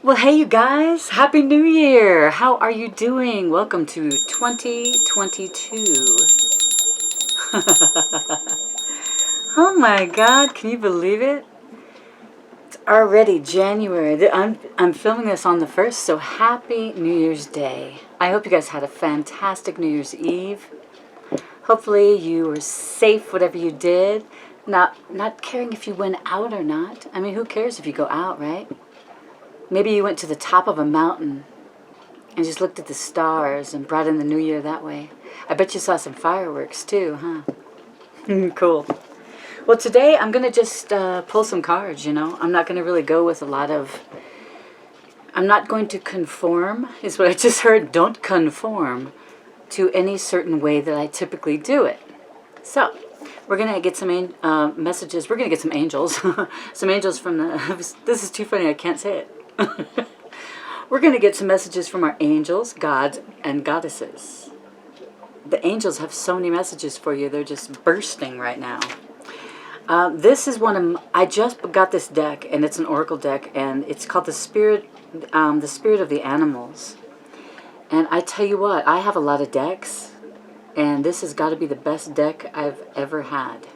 Well, hey you guys, Happy New Year! How are you doing? Welcome to 2022. Oh my God, can you believe it? It's already January. I'm filming this on the 1st, so Happy New Year's Day. I hope you guys had a fantastic New Year's Eve. Hopefully you were safe, whatever you did. Not caring if you went out or not. I mean, who cares if you go out, right? Maybe you went to the top of a mountain and just looked at the stars and brought in the new year that way. I bet you saw some fireworks too, huh? Cool. Well, today I'm going to just pull some cards, you know. I'm not going to really go with a lot of... I'm not going to conform, is what I just heard. Don't conform to any certain way that I typically do it. So, we're going to get some messages. We're going to get some angels. Some angels from the... This is too funny, I can't say it. We're going to get some messages from our angels, gods, and goddesses. The angels have so many messages for you. They're just bursting right now. This is one of... I just got this deck, and it's an oracle deck, and it's called the Spirit of the Animals. And I tell you what, I have a lot of decks, and this has got to be the best deck I've ever had.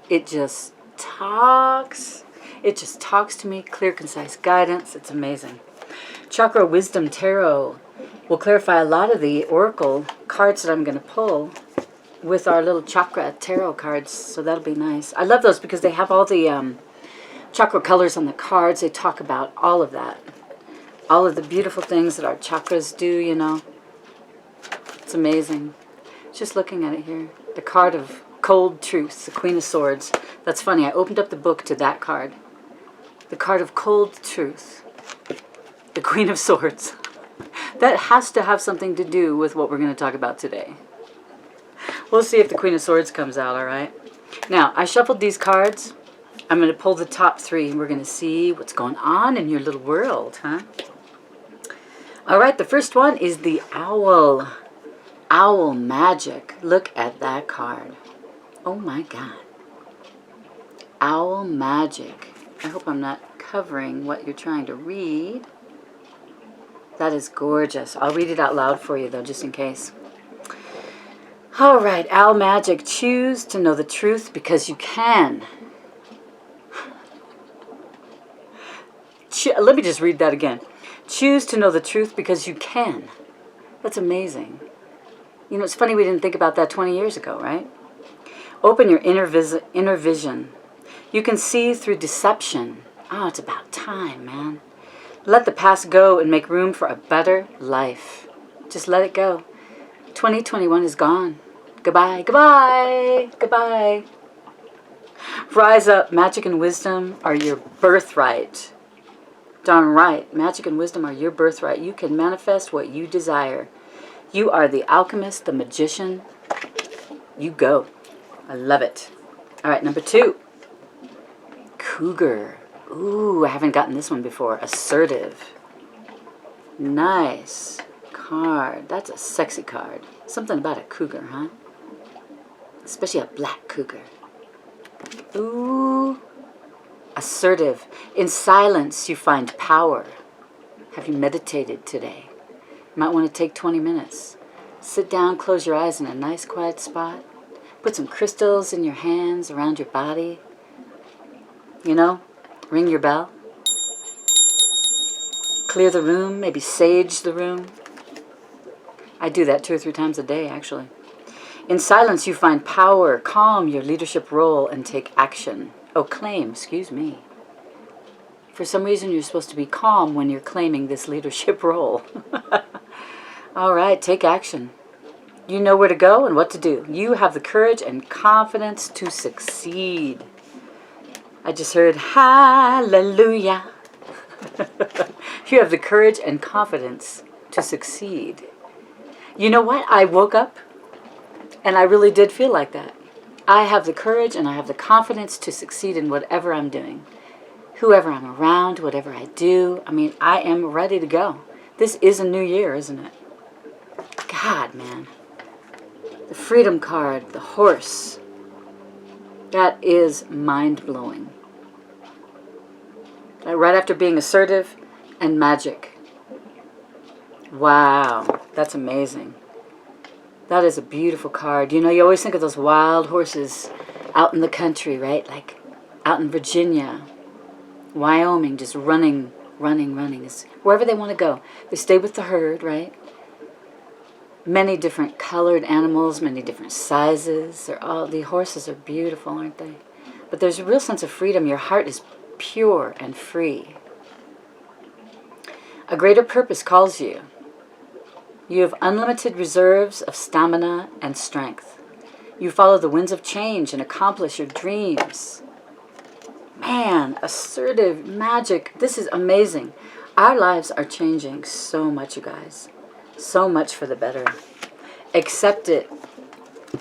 It just talks... It just talks to me, clear, concise guidance. It's amazing. Chakra Wisdom Tarot will clarify a lot of the oracle cards that I'm going to pull with our little chakra tarot cards, so that'll be nice. I love those because they have all the chakra colors on the cards. They talk about all of that. All of the beautiful things that our chakras do, you know. It's amazing. Just looking at it here. The card of Cold Truth, the Queen of Swords. That's funny. I opened up the book to that card. The card of Cold Truth, the Queen of Swords. That has to have something to do with what we're going to talk about today. We'll see if the Queen of Swords comes out, all right? Now, I shuffled these cards. I'm going to pull the top three, and we're going to see what's going on in your little world, huh? All right, the first one is the Owl. Owl Magic. Look at that card. Oh, my God. Owl Magic. I hope I'm not covering what you're trying to read. That is gorgeous. I'll read it out loud for you, though, just in case. All right, Owl Magic. Choose to know the truth because you can. Let me just read that again. Choose to know the truth because you can. That's amazing. You know, it's funny we didn't think about that 20 years ago, right? Open your inner vision. You can see through deception. Oh, it's about time, man. Let the past go and make room for a better life. Just let it go. 2021 is gone. Goodbye, goodbye, goodbye. Rise up. Magic and wisdom are your birthright. Darn right. Magic and wisdom are your birthright. You can manifest what you desire. You are the alchemist, the magician. You go. I love it. All right, number 2. Cougar. Ooh, I haven't gotten this one before. Assertive. Nice card. That's a sexy card. Something about a cougar, huh? Especially a black cougar. Ooh. Assertive. In silence, you find power. Have you meditated today? You might want to take 20 minutes. Sit down, close your eyes in a nice quiet spot. Put some crystals in your hands, around your body. You know, ring your bell. Clear the room, maybe sage the room. I do that 2 or 3 times a day, actually. In silence, you find power. Calm your leadership role and take action. Oh, claim, excuse me. For some reason, you're supposed to be calm when you're claiming this leadership role. All right, take action. You know where to go and what to do. You have the courage and confidence to succeed. I just heard, hallelujah. You have the courage and confidence to succeed. You know what? I woke up and I really did feel like that. I have the courage and I have the confidence to succeed in whatever I'm doing. Whoever I'm around, whatever I do. I mean, I am ready to go. This is a new year, isn't it? God, man. The Freedom card, the horse. That is mind-blowing. Right after being assertive, and magic. Wow, that's amazing. That is a beautiful card. You know, you always think of those wild horses out in the country, right? Like out in Virginia, Wyoming, just running. It's wherever they want to go. They stay with the herd, right? Many different colored animals, many different sizes. The horses are beautiful, aren't they? But there's a real sense of freedom. Your heart is pure and free. A greater purpose calls you. You have unlimited reserves of stamina and strength. You follow the winds of change and accomplish your dreams. Man, assertive magic. This is amazing. Our lives are changing so much, you guys. So much for the better. Accept it.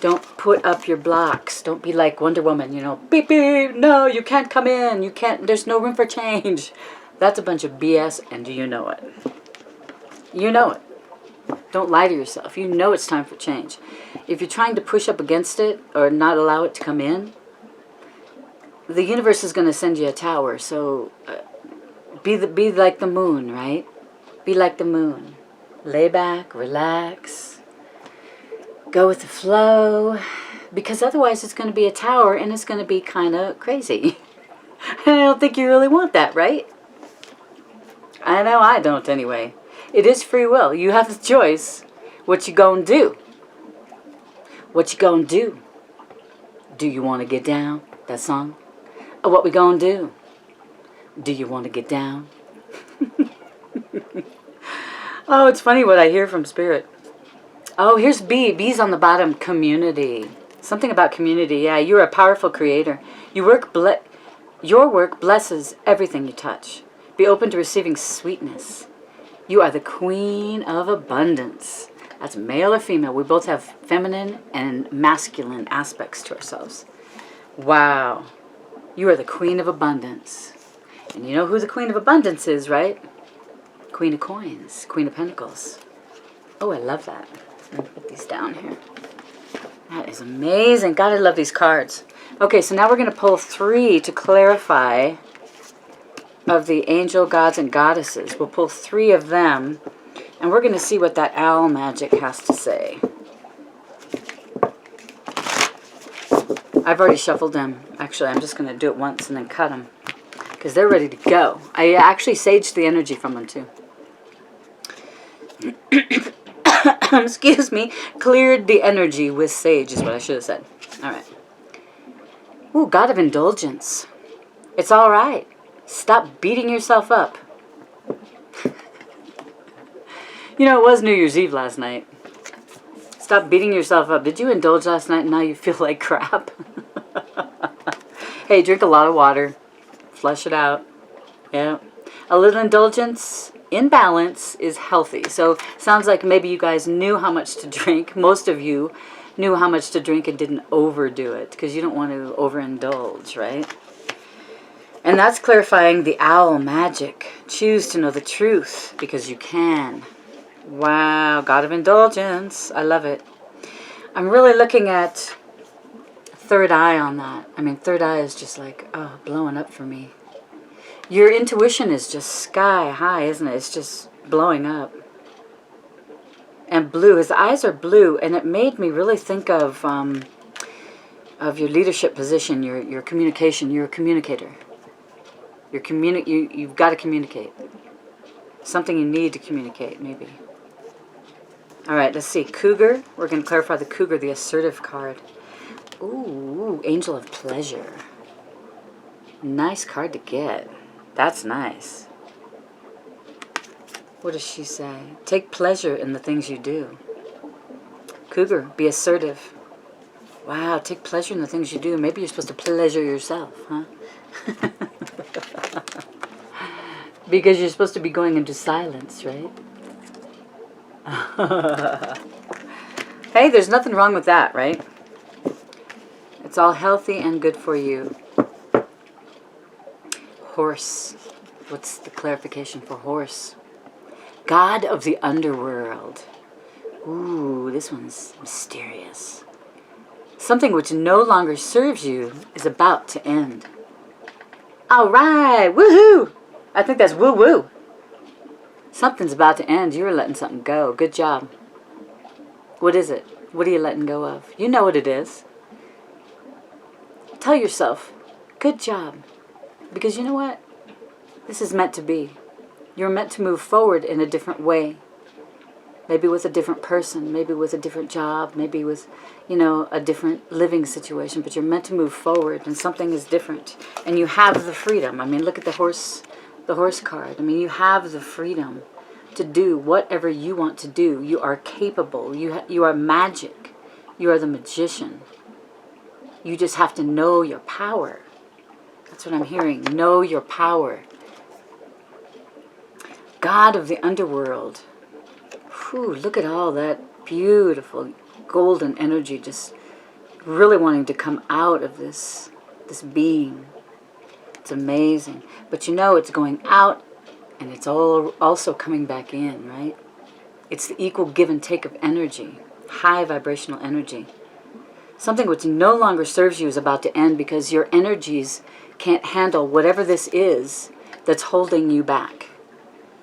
Don't put up your blocks. Don't be like Wonder Woman, you know. Beep, beep. No, you can't come in. You can't. There's no room for change. That's a bunch of BS, and you know it. You know it. Don't lie to yourself. You know it's time for change. If you're trying to push up against it or not allow it to come in, the universe is going to send you a tower. So be like the moon, right? Be like the moon. Lay back, relax, go with the flow, because otherwise it's going to be a tower and it's going to be kind of crazy. And I don't think you really want that, right? I know I don't anyway. It is free will. You have the choice. What you gonna do? What you gonna do? Do you want to get down? That song? Or what we gonna do? Do you want to get down? Oh, it's funny what I hear from Spirit. Oh, here's B. B's on the bottom. Community. Something about community. Yeah, you're a powerful creator. Your work blesses everything you touch. Be open to receiving sweetness. You are the queen of abundance. That's male or female. We both have feminine and masculine aspects to ourselves. Wow. You are the queen of abundance. And you know who the queen of abundance is, right? Queen of coins. Queen of pentacles. Oh, I love that. Let me put these down here. That is amazing. God, I love these cards. Okay, so now we're going to pull 3 to clarify of the angel gods and goddesses. We'll pull 3 of them, and we're going to see what that owl magic has to say. I've already shuffled them. Actually, I'm just going to do it once and then cut them, because they're ready to go. I actually saged the energy from them, too. Excuse me. Cleared the energy with sage is what I should have said. All right. Ooh, God of indulgence. It's all right. Stop beating yourself up. You know, it was New Year's Eve last night. Stop beating yourself up. Did you indulge last night and now you feel like crap? Hey, drink a lot of water. Flush it out. Yeah. A little indulgence in balance is healthy. So sounds like maybe you guys knew how much to drink. Most of you knew how much to drink and didn't overdo it, because you don't want to overindulge, right? And that's clarifying the owl magic. Choose to know the truth because you can. Wow, God of indulgence. I love it. I'm really looking at third eye on that. I mean, third eye is just like, oh, blowing up for me. Your intuition is just sky high, isn't it? It's just blowing up. And blue. His eyes are blue, and it made me really think of your leadership position, your communication. You're a communicator. You've got to communicate. Something you need to communicate, maybe. All right, let's see. Cougar. We're going to clarify the Cougar, the assertive card. Ooh, Angel of Pleasure. Nice card to get. That's nice. What does she say? Take pleasure in the things you do. Cougar, be assertive. Wow, take pleasure in the things you do. Maybe you're supposed to pleasure yourself, huh? Because you're supposed to be going into silence, right? Hey, there's nothing wrong with that, right? It's all healthy and good for you. Horse. What's the clarification for horse? God of the underworld. Ooh, this one's mysterious. Something which no longer serves you is about to end. All right, woohoo! I think that's woo-woo. Something's about to end. You were letting something go. Good job. What is it? What are you letting go of? You know what it is. Tell yourself, good job. Because you know what? This is meant to be. You're meant to move forward in a different way. Maybe with a different person, maybe with a different job, maybe with, a different living situation. But you're meant to move forward, and something is different. And you have the freedom. I mean, look at the horse card. I mean, you have the freedom to do whatever you want to do. You are capable. You are magic. You are the magician. You just have to know your power. That's what I'm hearing. Know your power. God of the underworld. Whew, look at all that beautiful golden energy just really wanting to come out of this being. It's amazing. But it's going out and it's all also coming back in, right? It's the equal give and take of energy. High vibrational energy. Something which no longer serves you is about to end because your energies can't handle whatever this is that's holding you back.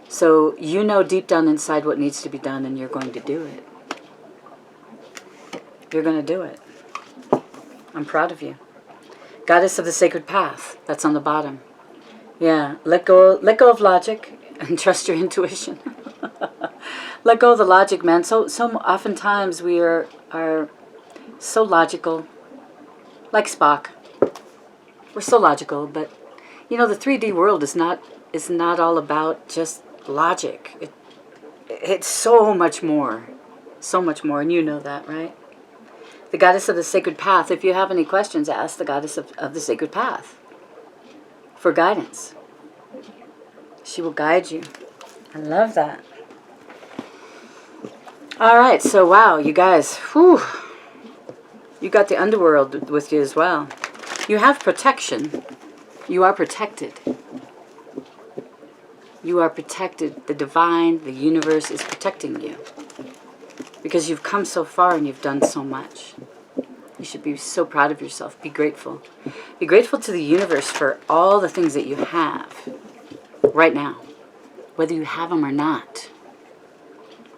So deep down inside what needs to be done, and you're going to do it. You're going to do it. I'm proud of you. Goddess of the sacred path. That's on the bottom. Yeah, let go of logic and trust your intuition. Let go of the logic, man. So oftentimes we are so logical, like Spock. We're so logical, but the 3D world is not all about just logic. It's so much more, and you know that, right? The goddess of the sacred path. If you have any questions, ask the goddess of the sacred path for guidance. She will guide you. I love that. All right, so wow, you guys, whew, you got the underworld with you as well. You have protection. You are protected. You are protected. The divine, the universe is protecting you. Because you've come so far and you've done so much. You should be so proud of yourself. Be grateful. Be grateful to the universe for all the things that you have right now. Whether you have them or not.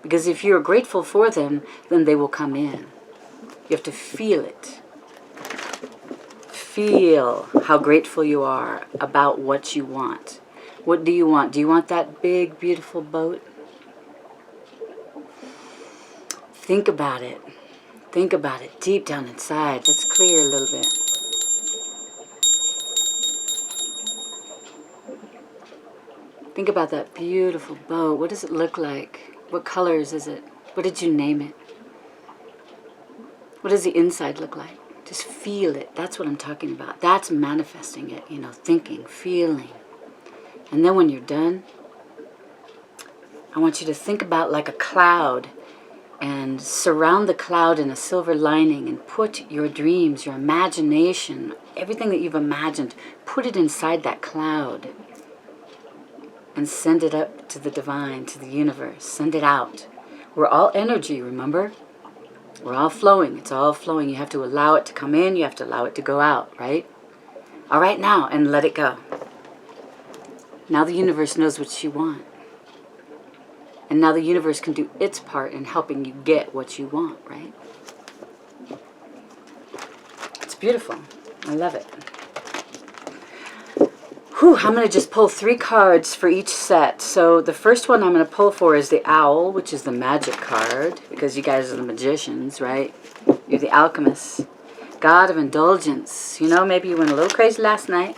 Because if you're grateful for them, then they will come in. You have to feel it. Feel how grateful you are about what you want. What do you want? Do you want that big, beautiful boat? Think about it. Think about it deep down inside. Let's clear a little bit. Think about that beautiful boat. What does it look like? What colors is it? What did you name it? What does the inside look like? Just feel it. That's what I'm talking about. That's manifesting it, thinking, feeling. And then when you're done, I want you to think about like a cloud and surround the cloud in a silver lining and put your dreams, your imagination, everything that you've imagined, put it inside that cloud and send it up to the divine, to the universe. Send it out. We're all energy, remember? We're all flowing. It's all flowing. You have to allow it to come in. You have to allow it to go out, right? All right, now, and let it go. Now the universe knows what you want. And now the universe can do its part in helping you get what you want, right? It's beautiful. I love it. Whew, I'm going to just pull 3 cards for each set. So the first one I'm going to pull for is the Owl, which is the magic card, because you guys are the magicians, right? You're the alchemists. God of indulgence. Maybe you went a little crazy last night.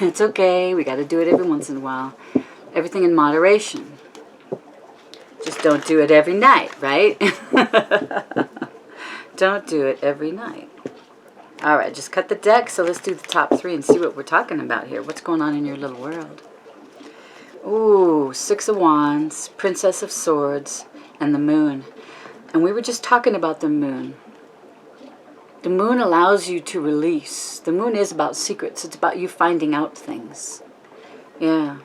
It's okay. We got to do it every once in a while. Everything in moderation. Just don't do it every night, right? Don't do it every night. All right, just cut the deck. So let's do the top 3 and see what we're talking about here. What's going on in your little world? Ooh, 6 of Wands, Princess of Swords, and the Moon. And we were just talking about the Moon. The Moon allows you to release. The Moon is about secrets. It's about you finding out things. Yeah.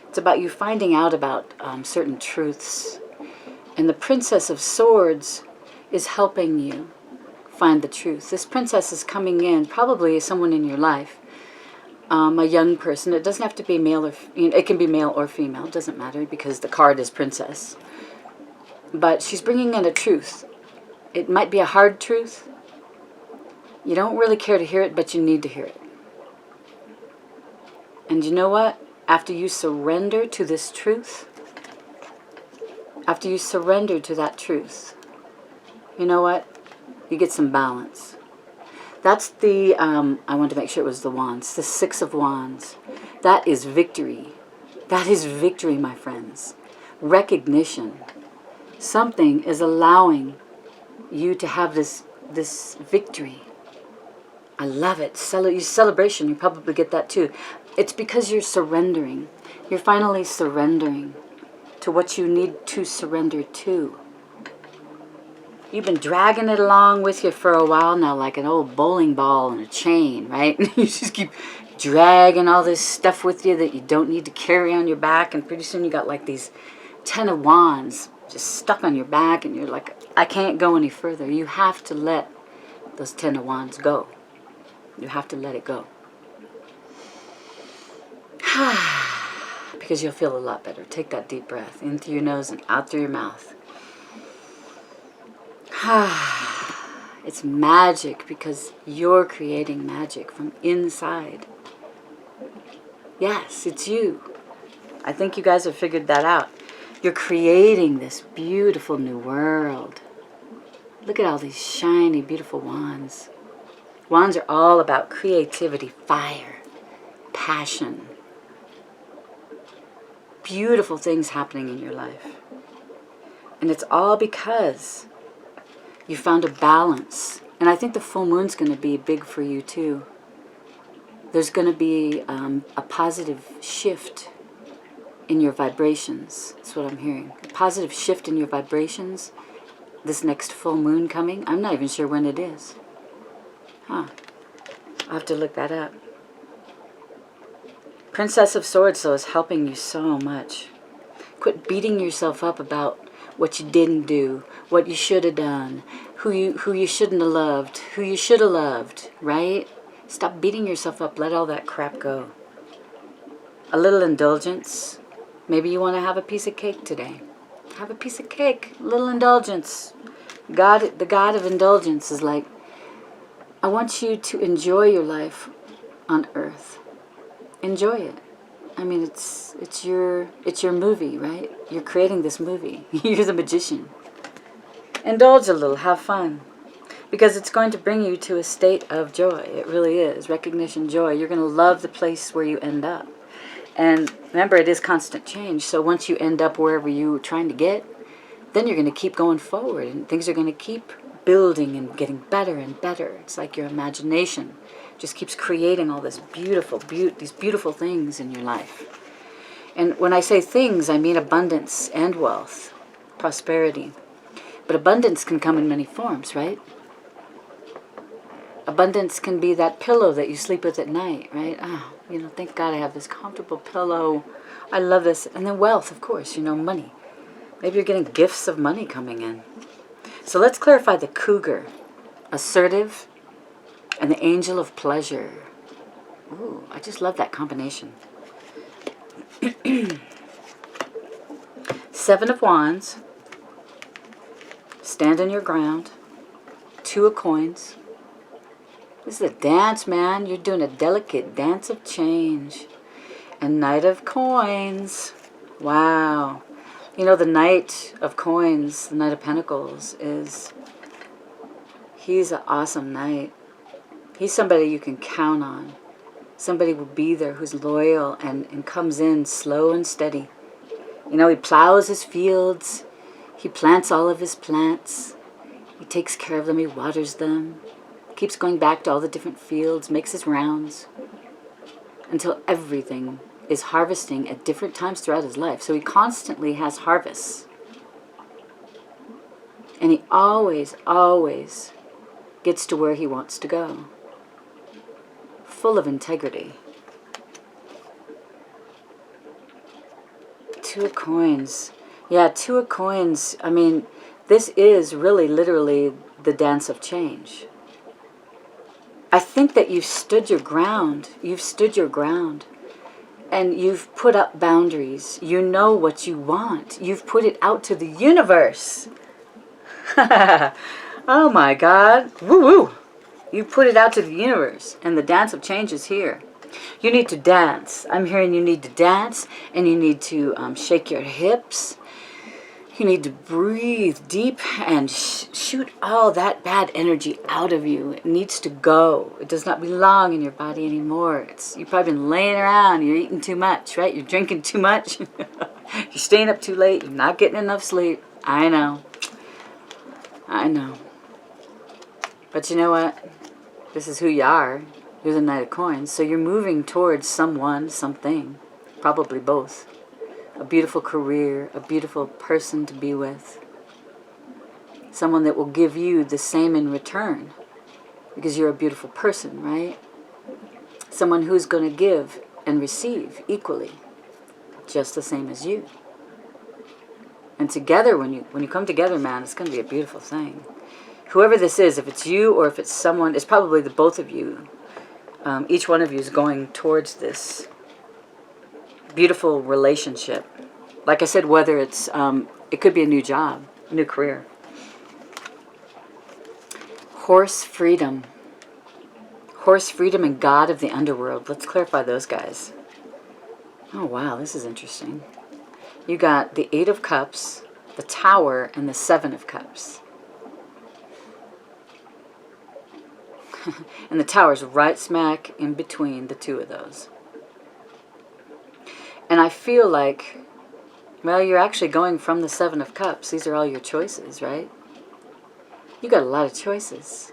It's about you finding out about certain truths. And the Princess of Swords is helping you find the truth. This princess is coming in, probably someone in your life, a young person. It doesn't have to be male or, it can be male or female. It doesn't matter because the card is princess. But she's bringing in a truth. It might be a hard truth. You don't really care to hear it, but you need to hear it. And you know what? After you surrender to this truth, after you surrender to that truth, you know what? You get some balance. That's the, I wanted to make sure it was the wands, the 6 of wands. That is victory. That is victory, my friends. Recognition. Something is allowing you to have this victory. I love it. Celebration, you probably get that too. It's because you're surrendering. You're finally surrendering to what you need to surrender to. You've been dragging it along with you for a while now, like an old bowling ball and a chain, right? You just keep dragging all this stuff with you that you don't need to carry on your back, and pretty soon you got like these 10 of wands just stuck on your back, and you're like, I can't go any further. You have to let those 10 of wands go. You have to let it go. Because you'll feel a lot better. Take that deep breath in through your nose and out through your mouth. It's magic because you're creating magic from inside. Yes, it's you. I think you guys have figured that out. You're creating this beautiful new world. Look at all these shiny, beautiful wands. Wands are all about creativity, fire, passion. Beautiful things happening in your life. And it's all because you found a balance. And I think the full moon's going to be big for you too. There's going to be a positive shift in your vibrations. That's what I'm hearing. A positive shift in your vibrations. This next full moon coming. I'm not even sure when it is. I'll have to look that up. Princess of Swords, though, is helping you so much. Quit beating yourself up about what you didn't do, what you should have done, who you shouldn't have loved, who you should have loved, right? Stop beating yourself up. Let all that crap go. A little indulgence. Maybe you want to have a piece of cake today. Have a piece of cake. A little indulgence. God, the God of indulgence is like, I want you to enjoy your life on earth. Enjoy it. I mean, it's your movie, right? You're creating this movie. You're the magician. Indulge a little. Have fun. Because it's going to bring you to a state of joy. It really is. Recognition, joy. You're going to love the place where you end up. And remember, it is constant change. So once you end up wherever you're trying to get, then you're going to keep going forward. And things are going to keep building and getting better and better. It's like your imagination just keeps creating all this these beautiful things in your life. And when I say things, I mean abundance and wealth, prosperity. But abundance can come in many forms, right? Abundance can be that pillow that you sleep with at night, right? Oh, thank God I have this comfortable pillow. I love this. And then wealth, of course, money. Maybe you're getting gifts of money coming in. So let's clarify the Cougar-Assertive and the Angel of Pleasure. Ooh, I just love that combination. 7 of Wands. Stand on your ground. 2 of Coins. This is a dance, man. You're doing a delicate dance of change. And Knight of Coins. Wow. The Knight of Coins, the Knight of Pentacles, he's an awesome knight. He's somebody you can count on. Somebody will be there who's loyal and comes in slow and steady. He plows his fields. He plants all of his plants. He takes care of them. He waters them. Keeps going back to all the different fields, makes his rounds until everything is harvesting at different times throughout his life. So he constantly has harvests. And he always, always gets to where he wants to go. Full of integrity. 2 of Coins. Yeah, 2 of Coins. I mean, this is really literally the dance of change. I think that you've stood your ground. You've stood your ground. And you've put up boundaries. You know what you want. You've put it out to the universe. Oh my God. Woo woo. You put it out to the universe. And the dance of change is here. You need to dance. I'm hearing you need to dance. And you need to shake your hips. You need to breathe deep and shoot all that bad energy out of you. It needs to go. It does not belong in your body anymore. You've probably been laying around. You're eating too much, right? You're drinking too much. You're staying up too late. You're not getting enough sleep. I know. I know. But you know what? This is who you are. You're the Knight of Coins. So you're moving towards someone, something. Probably both. A beautiful career, a beautiful person to be with. Someone that will give you the same in return. Because you're a beautiful person, right? Someone who's going to give and receive equally. Just the same as you. And together, when you come together, man, it's going to be a beautiful thing. Whoever this is, if it's you or if it's someone, it's probably the both of you. Each one of you is going towards this beautiful relationship. Like I said, whether it's, it could be a new job, a new career. Horse freedom. Horse freedom and God of the underworld. Let's clarify those guys. Oh, wow, this is interesting. You got the 8 of Cups, the Tower, and the 7 of Cups. And the Tower's right smack in between the two of those. And I feel like, well, you're actually going from the 7 of Cups. These are all your choices, right? You got a lot of choices.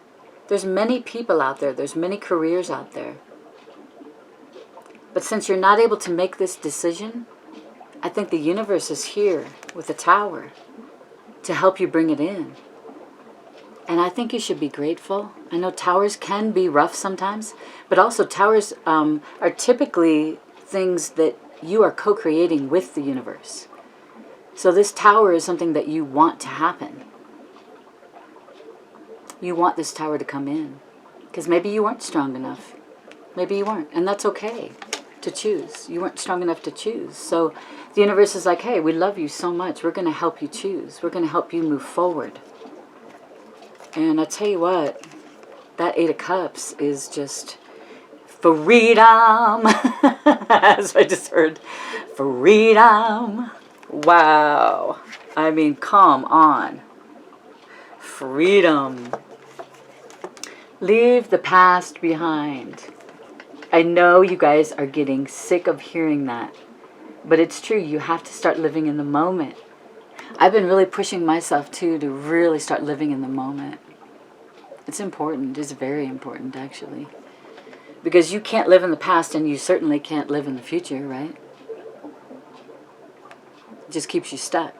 There's many people out there. There's many careers out there. But since you're not able to make this decision, I think the universe is here with the Tower to help you bring it in. And I think you should be grateful. I know towers can be rough sometimes, but also towers are typically things that you are co-creating with the universe. So this tower is something that you want to happen. You want this tower to come in. Because maybe you weren't strong enough. Maybe you weren't. And that's okay to choose. You weren't strong enough to choose. So the universe is like, hey, we love you so much. We're going to help you choose. We're going to help you move forward. And I tell you what, that 8 of Cups is just freedom. As I just heard, freedom. Wow. I mean, come on. Freedom. Leave the past behind. I know you guys are getting sick of hearing that. But it's true. You have to start living in the moment. I've been really pushing myself, too, to really start living in the moment. It's important. It's very important, actually. Because you can't live in the past, and you certainly can't live in the future, right? It just keeps you stuck.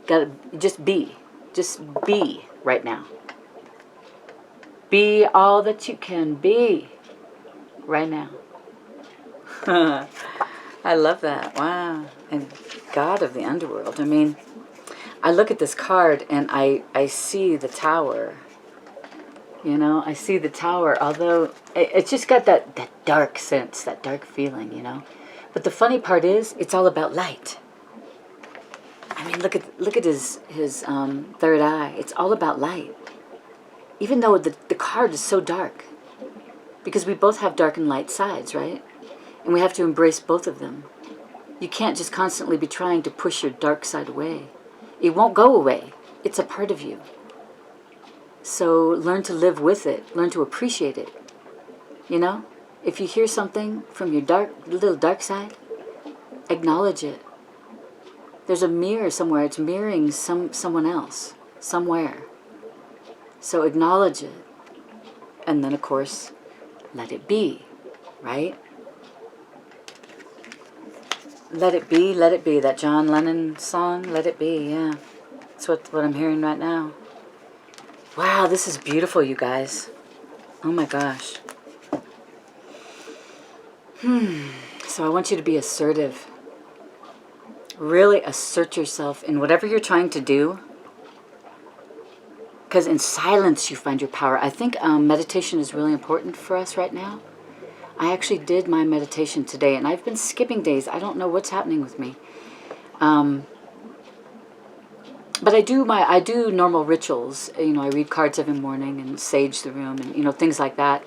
Gotta just be. Just be right now. Be all that you can be right now. I love that. Wow. And God of the underworld. I mean, I look at this card and I see the Tower. You know, I see the Tower, although it's just got that dark sense, that dark feeling, you know. But the funny part is, it's all about light. I mean, look at his third eye. It's all about light. Even though the card is so dark. Because we both have dark and light sides, right? And we have to embrace both of them. You can't just constantly be trying to push your dark side away. It won't go away. It's a part of you. So learn to live with it. Learn to appreciate it. You know? If you hear something from your little dark side, acknowledge it. There's a mirror somewhere. It's mirroring someone else. Somewhere. So acknowledge it. And then, of course, let it be. Right? Let it be, let it be. That John Lennon song, Let It Be, yeah. That's what I'm hearing right now. Wow, this is beautiful, you guys. Oh my gosh. So I want you to be assertive. Really assert yourself in whatever you're trying to do. Because in silence you find your power. I think meditation is really important for us right now. I actually did my meditation today, and I've been skipping days. I don't know what's happening with me. But I do normal rituals. You know, I read cards every morning and sage the room, and you know, things like that.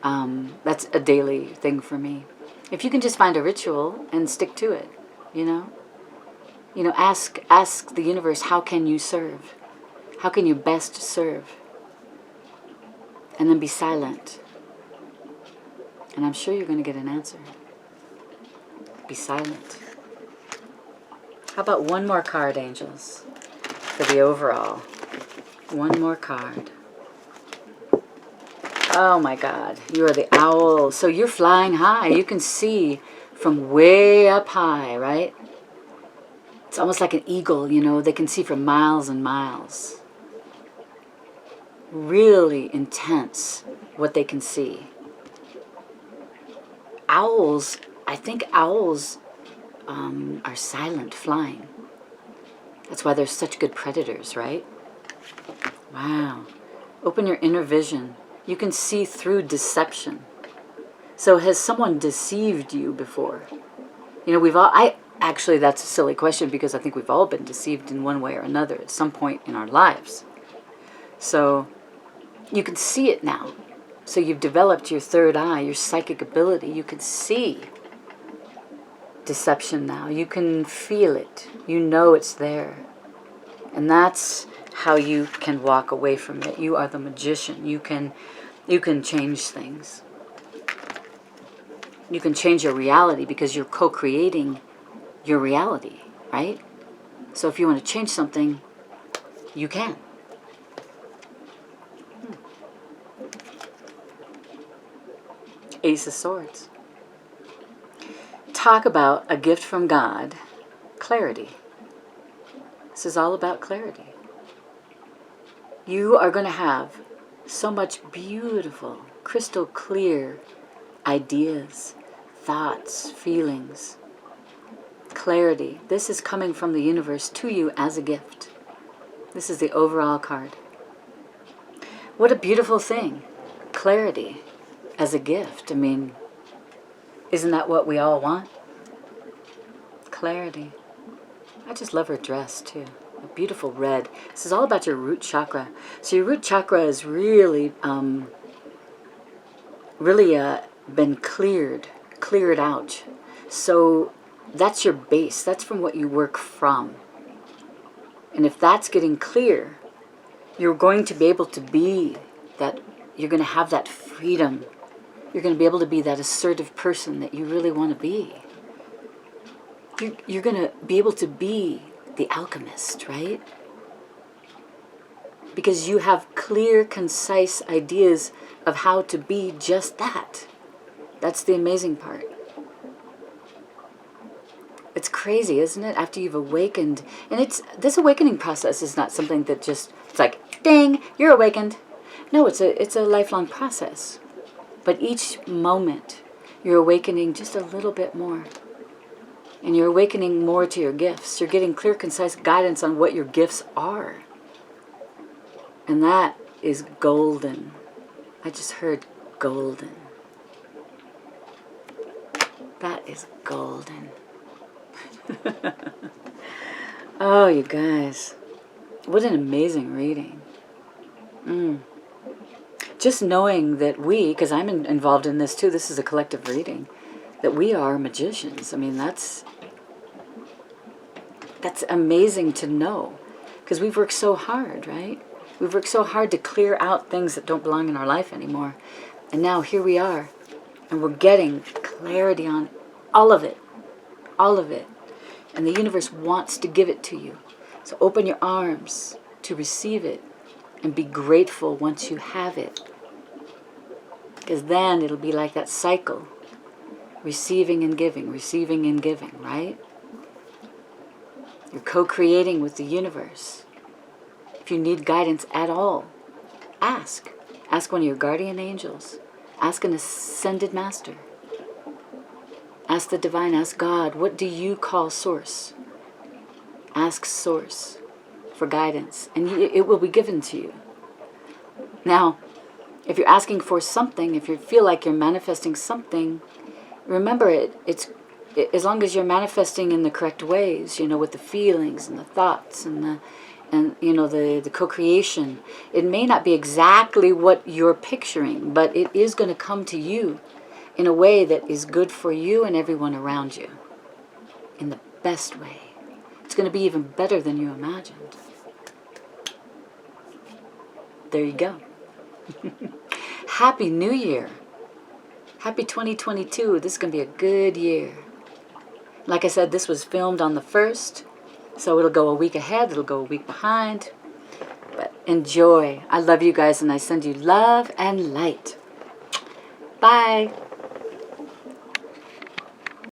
That's a daily thing for me. If you can just find a ritual and stick to it, you know, ask the universe, how can you serve? How can you best serve? And then be silent. And I'm sure you're going to get an answer. Be silent. How about one more card, angels, for the overall? One more card. Oh my God, you are the owl. So you're flying high. You can see from way up high, right? It's almost like an eagle, you know. They can see for miles and miles. Really intense what they can see. Owls, I think owls are silent flying. That's why they're such good predators, right? Wow. Open your inner vision. You can see through deception. So has someone deceived you before? You know, actually, that's a silly question because I think we've all been deceived in one way or another at some point in our lives. So you can see it now. So you've developed your third eye, your psychic ability. You can see deception now. You can feel it. You know it's there. And that's how you can walk away from it. You are the magician. You can change things. You can change your reality because you're co-creating your reality, right? So if you want to change something, you can. Ace of Swords. Talk about a gift from God, clarity. This is all about clarity. You are going to have so much beautiful, crystal clear ideas, thoughts, feelings, clarity. This is coming from the universe to you as a gift. This is the overall card. What a beautiful thing. Clarity as a gift. I mean, isn't that what we all want? Clarity. I just love her dress too. A beautiful red. This is all about your root chakra. So your root chakra is really, been cleared out. So that's your base. That's from what you work from. And if that's getting clear, you're going to be able to be that, you're going to have that freedom. You're going to be able to be that assertive person that you really want to be. You're going to be able to be the alchemist, right? Because you have clear, concise ideas of how to be just that. That's the amazing part. It's crazy, isn't it? After you've awakened. And this awakening process is not something that just, it's like, ding, you're awakened. No, it's a lifelong process. But each moment, you're awakening just a little bit more. And you're awakening more to your gifts. You're getting clear, concise guidance on what your gifts are. And that is golden. I just heard golden. That is golden. Oh, you guys. What an amazing reading. Just knowing that we, because I'm involved in this too, this is a collective reading, that we are magicians. I mean, that's amazing to know. Because we've worked so hard, right? We've worked so hard to clear out things that don't belong in our life anymore. And now here we are. And we're getting clarity on all of it. All of it. And the universe wants to give it to you. So open your arms to receive it. And be grateful once you have it. Because then it'll be like that cycle. Receiving and giving, right? You're co-creating with the universe. If you need guidance at all, ask. Ask one of your guardian angels. Ask an ascended master. Ask the divine, ask God, what do you call source? Ask source for guidance, and it will be given to you. Now, if you're asking for something, if you feel like you're manifesting something, remember it's as long as you're manifesting in the correct ways, with the feelings and the thoughts and the co-creation. It may not be exactly what you're picturing, but it is going to come to you in a way that is good for you and everyone around you. In the best way. It's going to be even better than you imagined. There you go. Happy New Year. Happy 2022. This is going to be a good year. Like I said, this was filmed on the 1st, so it'll go a week ahead, it'll go a week behind. But enjoy. I love you guys, and I send you love and light. Bye.